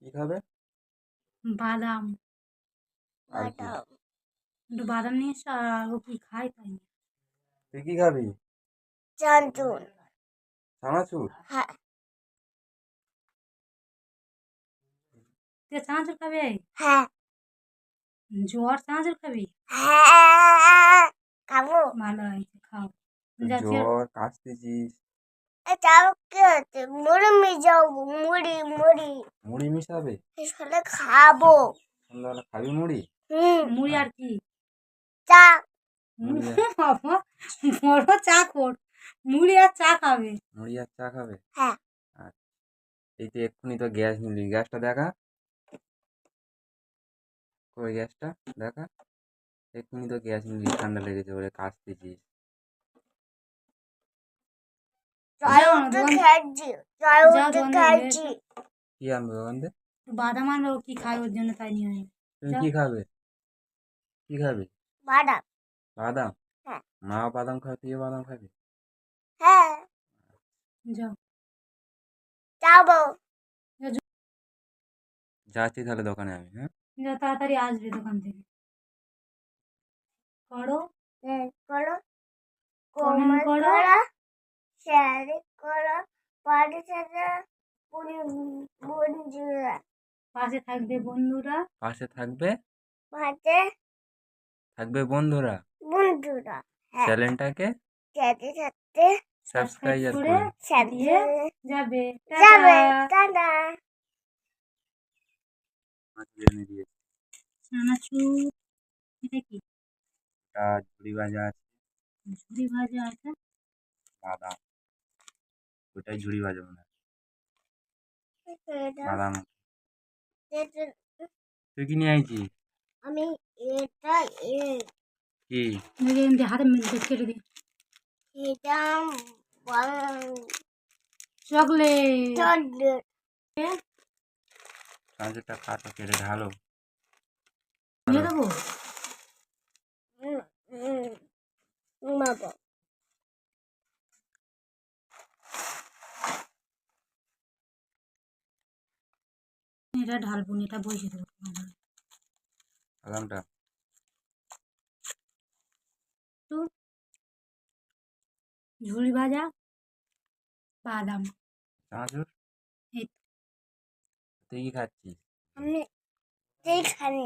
কি খাবে? বাদাম। আর কি? একটু বাদাম নিয়ে এসো, আর ও কি খায় তাই না। তুই কি খাবি? চানাচুর। চানাচুর? হ্যাঁ। তুই চানাচুর খাবি? হ্যাঁ। জ্বর চানাচুর খাবি? হ্যাঁ খাবো। ভালো হয়েছে, খাও। তোর যা তুই জ্বর, কাশতেছিস। তাও কি হচ্ছে? মুড়ি মিশাবো, মুড়ি মুড়ি মুড়ি মিশাবে? আসলে খাবো। সন্ধ্যাবেলা খাবি মুড়ি? মুড়ি আর কি? চা। মুড়ি আর বাবা, বড় চা খোর। মুড়ি আর চা খাবে? মুড়ি আর চা খাবে? হ্যাঁ। আচ্ছা, এই তো এক্ষুনি তো গ্যাস নিলি, গ্যাসটা দেখা। কই গ্যাসটা? দেখা। এক্ষুনি তো গ্যাস নিলি, ঠান্ডা লেগেছে বলে কাশতেছিস। জয় উঠতে খাচ্ছি, জয় উঠতে খাচ্ছি। কি আনবে ওখান থেকে? বাদাম আনবে, ও কি খায় ওর জন্য তাই নিয়ে আসবে। তুমি কি খাবে? কি খাবি? বাদাম। বাদাম? হ্যাঁ। মা বাদাম খাবে, তুইও বাদাম খাবি? হ্যাঁ। যাও যাবো। যাচ্ছি তাহলে দোকানে আমি, হ্যাঁ? যা তাড়াতাড়ি আসবে দোকান থেকে। করো, করো, কমেন্ট করো, শেয়ার করো, পাশে থাকা বন্ধুরা। পাশে থাকবে বন্ধুরা। পাশে থাকবে পাশে থাকবে বন্ধুরা। বন্ধুরা। হ্যাঁ। চ্যানেলটাকে সাথে সাথে সাবস্ক্রাইব সাবস্ক্রাইব করে করে দিয়ে যাবে। যাবে। টাটা। টাটা। বিরিয়ানি দিয়েছি। চানাচুর, এটা কি? ওটা ঝুড়ি ভাজা আছে, ঝুরি ভাজা আছে। বাদাম। ওটাই ঝুড়ি ভাজা মনে হয়, বাদাম। তুই কি নিয়ে আইছিস? আমি এটা কি? হাতে কেটে দিই। এটা চকলেট। চকলেট। চানাচুরটা কাটো, কেটে ঢালো। নিয়ে দেবো? বাবা। এটা ঢালবো না, এটা বসে দেবো। বাদামটা ঝুড়ি ভাজা বাদাম। চানাচুর। এই তুই কি খাচ্ছিস? আমি খানি।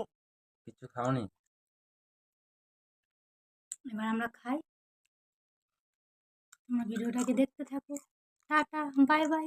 কিছু খাওনি? এবার আমরা খাই। তোমরা ভিডিওটাকে দেখতে থাকো। Tata, bye bye.